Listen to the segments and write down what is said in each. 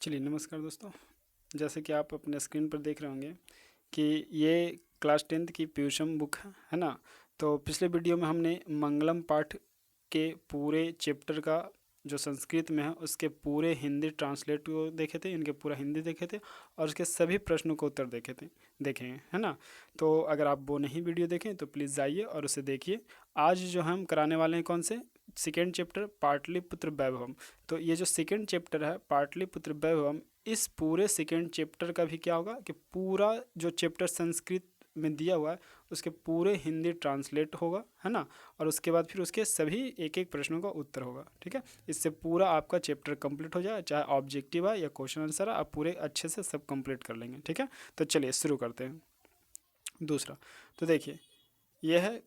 चलिए नमस्कार दोस्तों। जैसे कि आप अपने स्क्रीन पर देख रहे होंगे कि ये क्लास 10th की प्यूषम बुक है ना। तो पिछले वीडियो में हमने मंगलम पाठ के पूरे चैप्टर का जो संस्कृत में है उसके पूरे हिंदी ट्रांसलेट को देखे थे, इनके पूरा हिंदी देखे थे और उसके सभी प्रश्नों को उत्तर देखे हैं, है ना। तो अगर आप वो नहीं वीडियो देखें तो प्लीज़ जाइए और उसे देखिए। आज जो हम कराने वाले हैं कौन से, सेकेंड चैप्टर पाटलिपुत्र वैभवम। तो ये जो सेकेंड चैप्टर है पाटलिपुत्र वैभवम, इस पूरे सेकेंड चैप्टर का भी क्या होगा कि पूरा जो चैप्टर संस्कृत में दिया हुआ है उसके पूरे हिंदी ट्रांसलेट होगा, है ना। और उसके बाद फिर उसके सभी एक एक प्रश्नों का उत्तर होगा, ठीक है। इससे पूरा आपका चैप्टर कंप्लीट हो जाए, चाहे ऑब्जेक्टिव है या क्वेश्चन आंसर है, आप पूरे अच्छे से सब कंप्लीट कर लेंगे, ठीक है। तो चलिए शुरू करते हैं। दूसरा, तो देखिए यह है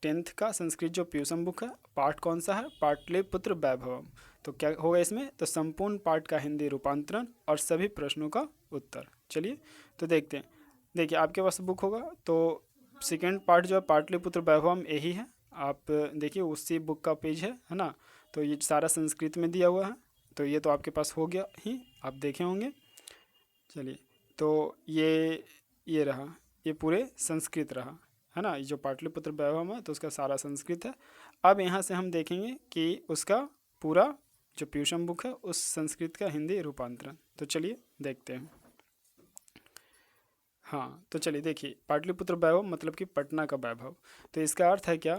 10th का संस्कृत जो प्यूसम बुक है। पाठ कौन सा है, पाटलिपुत्र वैभवम। तो क्या होगा इसमें, तो संपूर्ण पाठ का हिंदी रूपांतरण और सभी प्रश्नों का उत्तर। चलिए तो देखते हैं। देखिए आपके पास बुक होगा तो सेकेंड पार्ट जो है पाटलिपुत्र वैभवम यही है। आप देखिए उसी बुक का पेज है ना। तो ये सारा संस्कृत में दिया हुआ है, तो ये तो आपके पास हो गया ही, आप देखे होंगे। चलिए तो ये रहा, ये पूरे संस्कृत रहा, है ना। ये जो पाटलिपुत्र वैभव है तो उसका सारा संस्कृत है। अब यहाँ से हम देखेंगे कि उसका पूरा जो प्यूषम बुक है उस संस्कृत का हिंदी रूपांतरण। तो चलिए देखते हैं। हाँ तो चलिए देखिए, पाटलिपुत्र वैभव मतलब कि पटना का वैभव। तो इसका अर्थ है क्या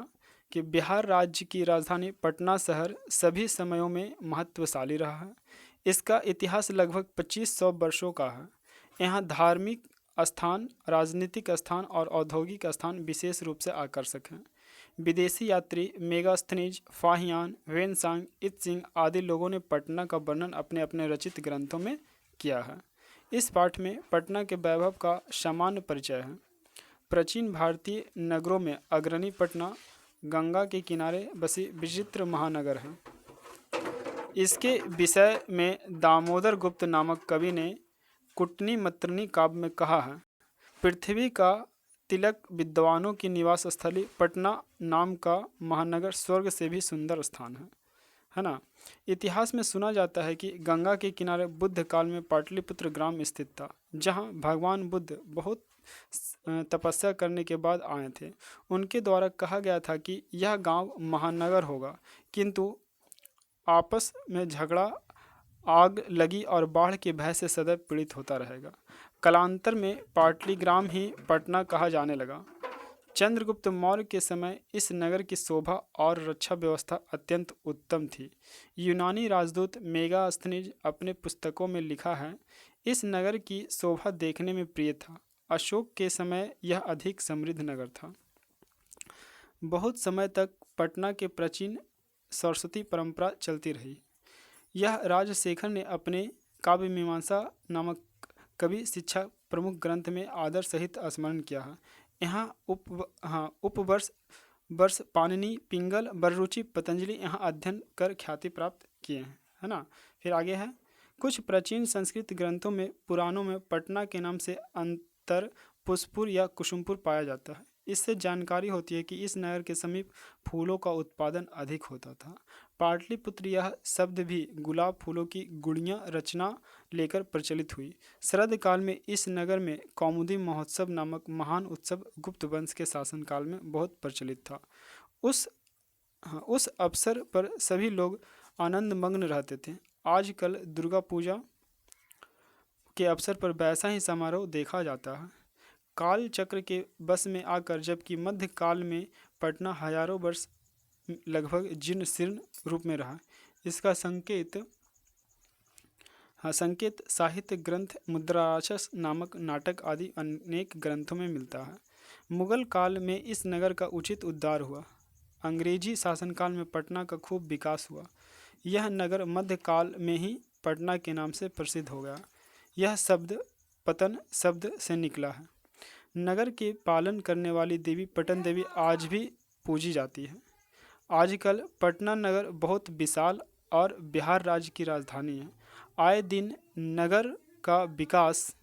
कि बिहार राज्य की राजधानी पटना शहर सभी समयों में महत्वशाली रहा है। इसका इतिहास लगभग 2500 वर्षों का है। यहाँ धार्मिक स्थान, राजनीतिक स्थान और औद्योगिक स्थान विशेष रूप से आकर्षक हैं। विदेशी यात्री मेगास्थनीज, फाहियान, वेनसांग, इत्सिंग आदि लोगों ने पटना का वर्णन अपने अपने रचित ग्रंथों में किया है। इस पाठ में पटना के वैभव का सामान्य परिचय है। प्राचीन भारतीय नगरों में अग्रणी पटना गंगा के किनारे बसी विचित्र महानगर है। इसके विषय में दामोदर गुप्त नामक कवि ने कुटनी मत्रनी काव्य में कहा है, पृथ्वी का तिलक विद्वानों की निवास स्थली पटना नाम का महानगर स्वर्ग से भी सुंदर स्थान है ना। इतिहास में सुना जाता है कि गंगा के किनारे बुद्ध काल में पाटलिपुत्र ग्राम स्थित था, जहां भगवान बुद्ध बहुत तपस्या करने के बाद आए थे। उनके द्वारा कहा गया था कि यह गांव महानगर होगा, किंतु आपस में झगड़ा, आग लगी और बाढ़ के भय से सदैव पीड़ित होता रहेगा। कालांतर में पाटलीग्राम ही पटना कहा जाने लगा। चंद्रगुप्त मौर्य के समय इस नगर की शोभा और रक्षा व्यवस्था अत्यंत उत्तम थी। यूनानी राजदूत मेगास्थनीज अपने पुस्तकों में लिखा है, इस नगर की शोभा देखने में प्रिय था। अशोक के समय यह अधिक समृद्ध नगर था। बहुत समय तक पटना के प्राचीन सरस्वती परंपरा चलती रही। यह राजशेखर ने अपने काव्य मीमांसा नामक कवि शिक्षा प्रमुख ग्रंथ में आदर सहित स्मरण किया है। यहाँ उपवर्ष वर्ष पाणिनि, पिंगल, बररुचि, पतंजलि यहाँ अध्ययन कर ख्याति प्राप्त किए हैं, है ना। फिर आगे है, कुछ प्राचीन संस्कृत ग्रंथों में पुराणों में पटना के नाम से अंतर पुष्पुर या कुसुमपुर पाया जाता है। इससे जानकारी होती है कि इस नगर के समीप फूलों का उत्पादन अधिक होता था। पाटलिपुत्र यह शब्द भी गुलाब फूलों की गुड़ियाँ रचना लेकर प्रचलित हुई। शरद काल में इस नगर में कौमुदी महोत्सव नामक महान उत्सव गुप्त वंश के शासनकाल में बहुत प्रचलित था। उस अवसर पर सभी लोग आनंदमग्न रहते थे। आजकल दुर्गा पूजा के अवसर पर वैसा ही समारोह देखा जाता है। काल चक्र के बस में आकर जबकि मध्य काल में पटना हजारों वर्ष लगभग जीर्ण शीर्ण रूप में रहा। इसका संकेत साहित्य ग्रंथ मुद्राराक्षस नामक नाटक आदि अनेक ग्रंथों में मिलता है। मुगल काल में इस नगर का उचित उद्धार हुआ। अंग्रेजी शासनकाल में पटना का खूब विकास हुआ। यह नगर मध्यकाल में ही पटना के नाम से प्रसिद्ध हो गया। यह शब्द पतन शब्द से निकला है। नगर के पालन करने वाली देवी पटन देवी आज भी पूजी जाती है। आजकल पटना नगर बहुत विशाल और बिहार राज्य की राजधानी है। आए दिन नगर का विकास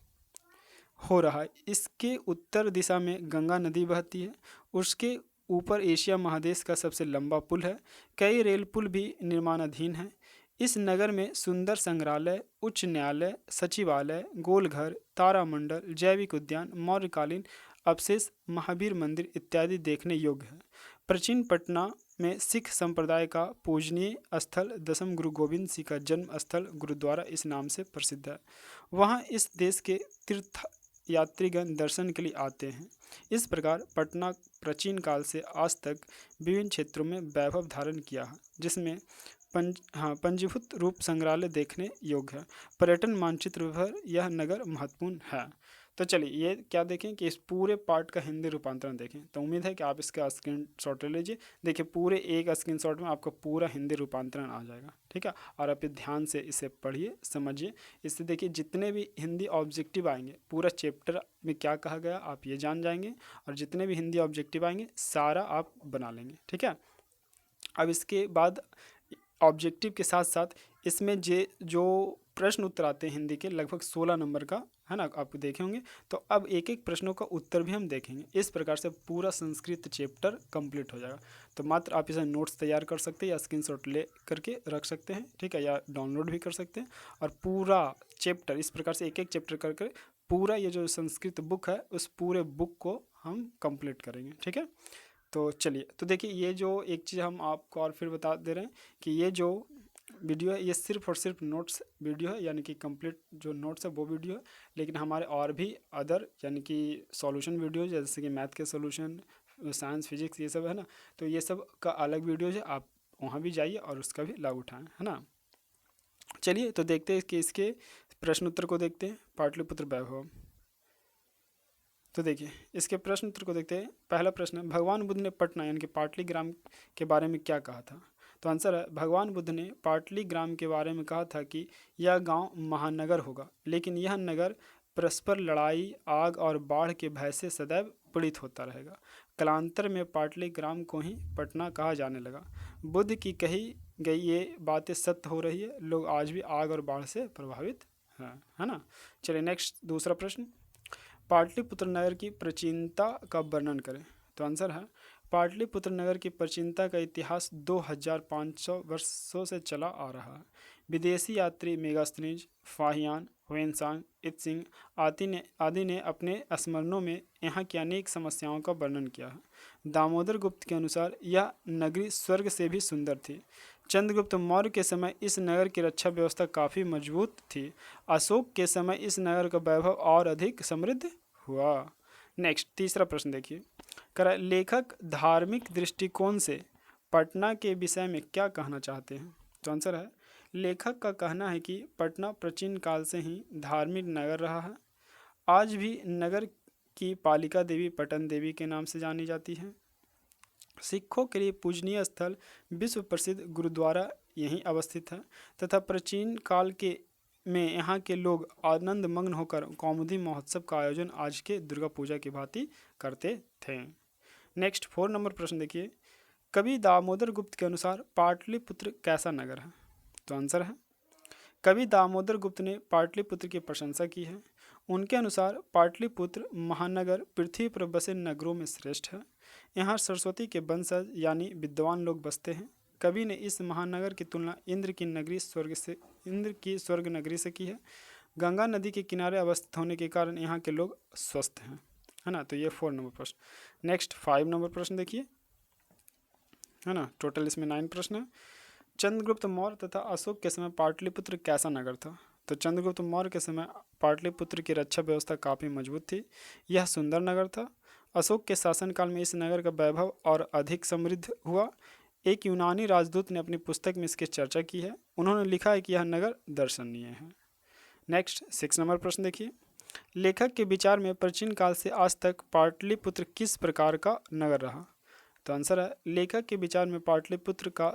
हो रहा है। इसके उत्तर दिशा में गंगा नदी बहती है। उसके ऊपर एशिया महादेश का सबसे लंबा पुल है। कई रेल पुल भी निर्माणाधीन हैं। इस नगर में सुंदर संग्रहालय, उच्च न्यायालय, सचिवालय, गोलघर, तारामंडल, जैविक उद्यान, मौर्यकालीन अवशेष, महावीर मंदिर इत्यादि देखने योग्य है। प्राचीन पटना में सिख संप्रदाय का पूजनीय स्थल दसम गुरु गोविंद सिंह का जन्म स्थल गुरुद्वारा इस नाम से प्रसिद्ध है। वहाँ इस देश के तीर्थ यात्रीगण दर्शन के लिए आते हैं। इस प्रकार पटना प्राचीन काल से आज तक विभिन्न क्षेत्रों में वैभव धारण किया है, जिसमें पंजीभूत रूप संग्रहालय देखने योग्य है। पर्यटन मानचित्र पर यह नगर महत्वपूर्ण है। तो चलिए ये क्या देखें कि इस पूरे पार्ट का हिंदी रूपांतरण देखें। तो उम्मीद है कि आप इसका स्क्रीनशॉट ले लीजिए। देखिए पूरे एक स्क्रीनशॉट में आपको पूरा हिंदी रूपांतरण आ जाएगा, ठीक है। और आप ध्यान से इसे पढ़िए, समझिए। इससे देखिए जितने भी हिंदी ऑब्जेक्टिव आएंगे, पूरा चैप्टर में क्या कहा गया आप ये जान जाएंगे, और जितने भी हिंदी ऑब्जेक्टिव आएंगे सारा आप बना लेंगे, ठीक है। अब इसके बाद ऑब्जेक्टिव के साथ साथ इसमें जो प्रश्न उत्तर आते हैं हिंदी के, लगभग 16 नंबर का है ना, आप देखे होंगे। तो अब एक एक प्रश्नों का उत्तर भी हम देखेंगे। इस प्रकार से पूरा संस्कृत चैप्टर कंप्लीट हो जाएगा। तो मात्र आप इसे नोट्स तैयार कर सकते हैं या स्क्रीनशॉट ले करके रख सकते हैं, ठीक है, या डाउनलोड भी कर सकते हैं। और पूरा चैप्टर इस प्रकार से एक एक चैप्टर करके पूरा ये जो संस्कृत बुक है उस पूरे बुक को हम कंप्लीट करेंगे, ठीक है। तो चलिए, तो देखिए ये जो एक चीज़ हम आपको और फिर बता दे रहे हैं कि ये जो वीडियो है ये सिर्फ और सिर्फ नोट्स वीडियो है, यानी कि कंप्लीट जो नोट्स है वो वीडियो है। लेकिन हमारे और भी अदर यानी कि सॉल्यूशन वीडियो जैसे कि मैथ के सॉल्यूशन, साइंस, फिजिक्स ये सब है ना, तो ये सब का अलग वीडियोज है, आप वहाँ भी जाइए और उसका भी लाभ उठाएँ, है ना। चलिए तो देखते हैं कि इसके प्रश्न उत्तर को देखते हैं। पाटलिपुत्र वैभव, तो देखिए इसके प्रश्न उत्तर को देखते हैं। पहला प्रश्न, भगवान बुद्ध ने पटना यानी कि पाटलीग्राम के बारे में क्या कहा था? तो आंसर है, भगवान बुद्ध ने पाटलीग्राम के बारे में कहा था कि यह गांव महानगर होगा, लेकिन यह नगर परस्पर लड़ाई, आग और बाढ़ के भय से सदैव पीड़ित होता रहेगा। कालांतर में पाटलीग्राम को ही पटना कहा जाने लगा। बुद्ध की कही गई ये बातें सत्य हो रही है। लोग आज भी आग और बाढ़ से प्रभावित हैं, है ना। चलिए नेक्स्ट दूसरा प्रश्न, पाटलिपुत्र नगर की प्राचीनता का वर्णन करें। तो आंसर है, पाटलिपुत्र नगर की प्राचीनता का इतिहास 2500 वर्षों से चला आ रहा है। विदेशी यात्री मेगास्थनीज, फाहियान, हुएनसांग, इत्सिंग आदि ने अपने स्मरणों में यहाँ की अनेक समस्याओं का वर्णन किया है। दामोदर गुप्त के अनुसार यह नगरी स्वर्ग से भी सुंदर थी। चंद्रगुप्त मौर्य के समय इस नगर की रक्षा व्यवस्था काफ़ी मजबूत थी। अशोक के समय इस नगर का वैभव और अधिक समृद्ध हुआ। नेक्स्ट तीसरा प्रश्न देखिए, करा लेखक धार्मिक दृष्टिकोण से पटना के विषय में क्या कहना चाहते हैं? तो आंसर है, लेखक का कहना है कि पटना प्राचीन काल से ही धार्मिक नगर रहा है। आज भी नगर की पालिका देवी पटन देवी के नाम से जानी जाती है। सिखों के लिए पूजनीय स्थल विश्व प्रसिद्ध गुरुद्वारा यहीं अवस्थित है तथा प्राचीन काल के में यहाँ के लोग आनंद मग्न होकर कौमुदी महोत्सव का आयोजन आज के दुर्गा पूजा की भांति करते थे। नेक्स्ट 4 नंबर प्रश्न देखिए, कवि दामोदर गुप्त के अनुसार पाटलिपुत्र कैसा नगर है? तो आंसर है, कवि दामोदर गुप्त ने पाटलिपुत्र की प्रशंसा की है। उनके अनुसार पाटलिपुत्र महानगर पृथ्वी पर बसे नगरों में श्रेष्ठ है। यहाँ सरस्वती के वंशज यानी विद्वान लोग बसते हैं। कवि ने इस महानगर की तुलना इंद्र की स्वर्ग नगरी से की है। गंगा नदी के किनारे अवस्थित होने के कारण यहाँ के लोग स्वस्थ हैं, है ना। तो ये 4 नंबर प्रश्न। नेक्स्ट 5 नंबर प्रश्न देखिए, है ना। टोटल इसमें 9 प्रश्न है। चंद्रगुप्त मौर्य तथा अशोक के समय पाटलिपुत्र कैसा नगर था? तो चंद्रगुप्त मौर्य के समय पाटलिपुत्र की रक्षा व्यवस्था काफ़ी मजबूत थी। यह सुंदर नगर था। अशोक के शासनकाल में इस नगर का वैभव और अधिक समृद्ध हुआ। एक यूनानी राजदूत ने अपनी पुस्तक में इसकी चर्चा की है। उन्होंने लिखा है कि यह नगर दर्शनीय है। नेक्स्ट 6 नंबर प्रश्न देखिए, लेखक के विचार में प्राचीन काल से आज तक पाटलिपुत्र किस प्रकार का नगर रहा? तो आंसर है, लेखक के विचार में पाटलिपुत्र का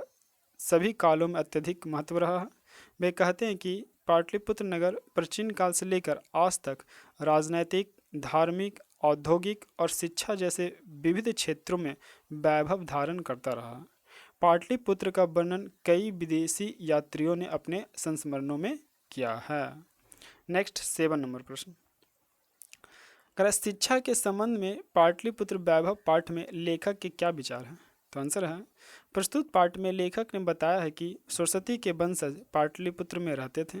सभी कालों में अत्यधिक महत्व रहा है। वे कहते हैं कि पाटलिपुत्र नगर प्राचीन काल से लेकर आज तक राजनैतिक, धार्मिक, औद्योगिक और शिक्षा जैसे विविध क्षेत्रों में वैभव धारण करता रहा। पाटलिपुत्र का वर्णन कई विदेशी यात्रियों ने अपने संस्मरणों में किया है। नेक्स्ट 7 नंबर प्रश्न, शिक्षा के संबंध में पाटलिपुत्र वैभव पाठ में लेखक के क्या विचार हैं? तो आंसर है, प्रस्तुत पाठ में लेखक ने बताया है कि सरस्वती के वंशज पाटलिपुत्र में रहते थे।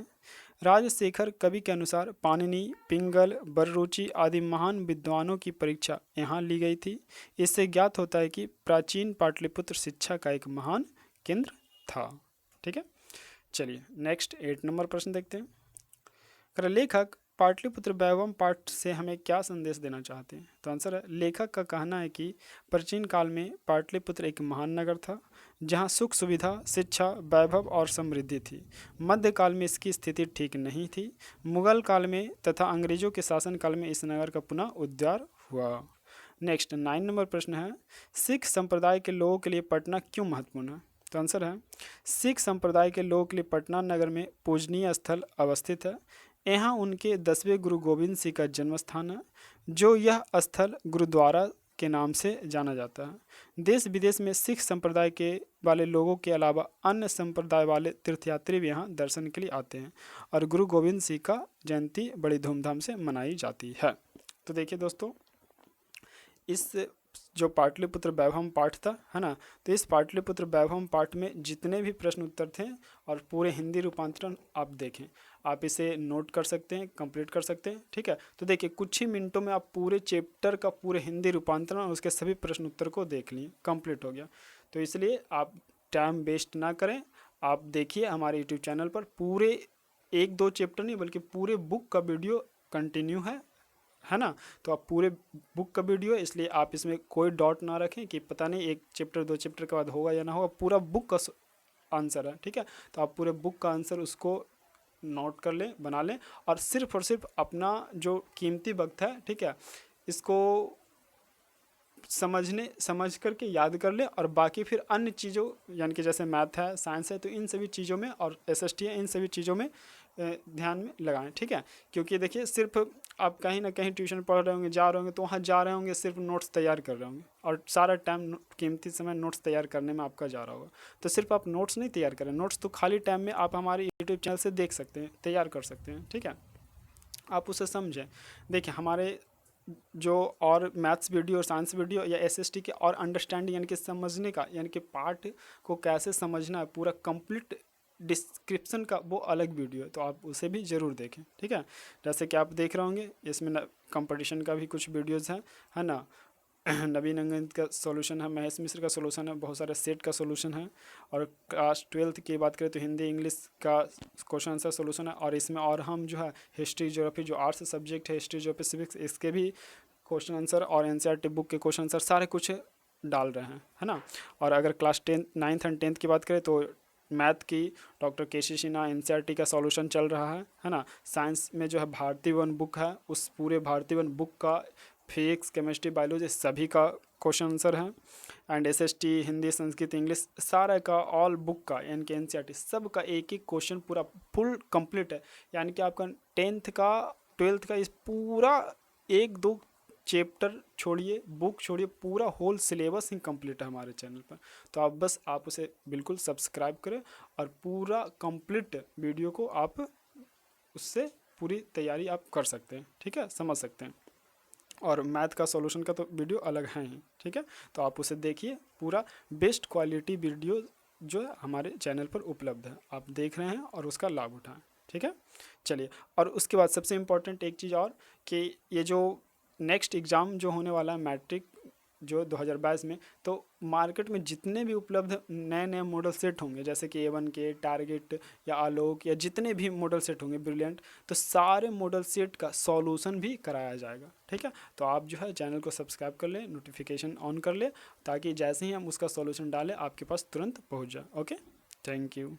राजशेखर कवि के अनुसार पाणिनि, पिंगल, बररुचि आदि महान विद्वानों की परीक्षा यहाँ ली गई थी। इससे ज्ञात होता है कि प्राचीन पाटलिपुत्र शिक्षा का एक महान केंद्र था। ठीक है, चलिए नेक्स्ट 8 नंबर प्रश्न देखते हैं। कर लेखक पाटलिपुत्र वैभवम पाठ से हमें क्या संदेश देना चाहते हैं? तो आंसर है, लेखक का कहना है कि प्राचीन काल में पाटलिपुत्र एक महान नगर था जहां सुख सुविधा, शिक्षा, वैभव और समृद्धि थी। मध्यकाल में इसकी स्थिति ठीक नहीं थी। मुगल काल में तथा अंग्रेजों के शासनकाल में इस नगर का पुनः उद्धार हुआ। नेक्स्ट 9 नंबर प्रश्न है, सिख संप्रदाय के लोगों के लिए पटना क्यों महत्वपूर्ण है? तो आंसर है, सिख संप्रदाय के लोगों के लिए पटना नगर में पूजनीय स्थल अवस्थित है। यहाँ उनके 10वें गुरु गोविंद सिंह का जन्म स्थान है, जो यह स्थल गुरुद्वारा के नाम से जाना जाता है। देश विदेश में सिख संप्रदाय के वाले लोगों के अलावा अन्य संप्रदाय वाले तीर्थयात्री भी यहाँ दर्शन के लिए आते हैं और गुरु गोविंद सिंह का जयंती बड़ी धूमधाम से मनाई जाती है। तो देखिए दोस्तों, इस जो पाटलिपुत्र वैभवम पाठ था, है ना, तो इस पाटलिपुत्र वैभवम पाठ में जितने भी प्रश्न उत्तर थे और पूरे हिंदी रूपांतरण आप देखें, आप इसे नोट कर सकते हैं, कंप्लीट कर सकते हैं। ठीक है, तो देखिए कुछ ही मिनटों में आप पूरे चैप्टर का पूरे हिंदी रूपांतरण और उसके सभी प्रश्न उत्तर को देख लिए, कंप्लीट हो गया। तो इसलिए आप टाइम वेस्ट ना करें, आप देखिए हमारे यूट्यूब चैनल पर पूरे 1-2 चैप्टर नहीं बल्कि पूरे बुक का वीडियो कंटिन्यू है ना। तो आप पूरे बुक का वीडियो, इसलिए आप इसमें कोई डॉट ना रखें कि पता नहीं 1 चैप्टर 2 चैप्टर के बाद होगा या ना होगा, पूरा बुक का आंसर है। ठीक है, तो आप पूरे बुक का आंसर उसको नोट कर लें, बना लें और सिर्फ अपना जो कीमती वक्त है, ठीक है, इसको समझ करके याद कर ले और बाकी फिर अन्य चीज़ों यानी कि जैसे मैथ है, साइंस है, तो इन सभी चीज़ों में और एसएसटी है, इन सभी चीज़ों में ध्यान में लगाएं। ठीक है, क्योंकि देखिए सिर्फ आप कहीं ना कहीं ट्यूशन पढ़ रहे होंगे, जा रहे होंगे, तो वहाँ जा रहे होंगे सिर्फ नोट्स तैयार कर रहे होंगे और सारा टाइम कीमती समय नोट्स तैयार करने में आपका जा रहा होगा। तो सिर्फ आप नोट्स नहीं तैयार करें, नोट्स तो खाली टाइम में आप हमारे यूट्यूब चैनल से देख सकते हैं, तैयार कर सकते हैं। ठीक है, आप उसे समझें। देखिए हमारे जो और मैथ्स वीडियो और साइंस वीडियो या एसएसटी के और अंडरस्टैंडिंग यानी कि समझने का, यानी कि पार्ट को कैसे समझना है, पूरा कंप्लीट डिस्क्रिप्शन का वो अलग वीडियो है, तो आप उसे भी ज़रूर देखें। ठीक है, जैसे कि आप देख रहे होंगे इसमें कंपटीशन का भी कुछ वीडियोज़ हैं, है ना, नवीन अंगद का सॉल्यूशन है, महेश मिश्र का सॉल्यूशन है, बहुत सारे सेट का सॉल्यूशन है, और क्लास 12th की बात करें तो हिंदी इंग्लिश का क्वेश्चन आंसर सॉल्यूशन है, और इसमें और हम जो है हिस्ट्री ज्योग्राफी जो आर्ट्स सब्जेक्ट है, हिस्ट्री ज्योग्राफी सिविक्स, इसके भी क्वेश्चन आंसर और एनसीईआरटी बुक के क्वेश्चन आंसर सारे कुछ डाल रहे हैं, है ना। और अगर क्लास 9th एंड 10th की बात करें तो मैथ की डॉक्टर केसी सिन्हा एनसीईआरटी का सॉल्यूशन चल रहा है ना। साइंस में जो है भारतीय वन बुक है, उस पूरे भारतीय वन बुक का फिजिक्स, केमिस्ट्री, बायोलॉजी सभी का क्वेश्चन आंसर है। And SST Hindi, Sanskrit, English सारा का ऑल बुक का यानी कि एनसीईआरटी सब का एक एक क्वेश्चन पूरा फुल कंप्लीट है। यानी कि आपका 10th का 12th का इस पूरा 1-2 चैप्टर छोड़िए, बुक छोड़िए, पूरा होल सिलेबस ही कंप्लीट है हमारे चैनल पर। तो आप उसे बिल्कुल सब्सक्राइब करें और पूरा कंप्लीट वीडियो को आप उससे पूरी तैयारी आप कर सकते हैं। ठीक है, समझ सकते हैं। और मैथ का सॉल्यूशन का तो वीडियो अलग है ही। ठीक है, तो आप उसे देखिए, पूरा बेस्ट क्वालिटी वीडियो जो है हमारे चैनल पर उपलब्ध है, आप देख रहे हैं और उसका लाभ उठाएं। ठीक है, चलिए। और उसके बाद सबसे इम्पोर्टेंट एक चीज़ और कि ये जो नेक्स्ट एग्ज़ाम जो होने वाला है मैट्रिक जो 2022 में, तो मार्केट में जितने भी उपलब्ध नए नए मॉडल सेट होंगे, जैसे कि A1 के, टारगेट या आलोक या जितने भी मॉडल सेट होंगे, ब्रिलियंट, तो सारे मॉडल सेट का सॉल्यूशन भी कराया जाएगा। ठीक है, तो आप जो है चैनल को सब्सक्राइब कर लें, नोटिफिकेशन ऑन कर लें, ताकि जैसे ही हम उसका सॉल्यूशन डालें आपके पास तुरंत पहुंच जाए। Okay, thank you.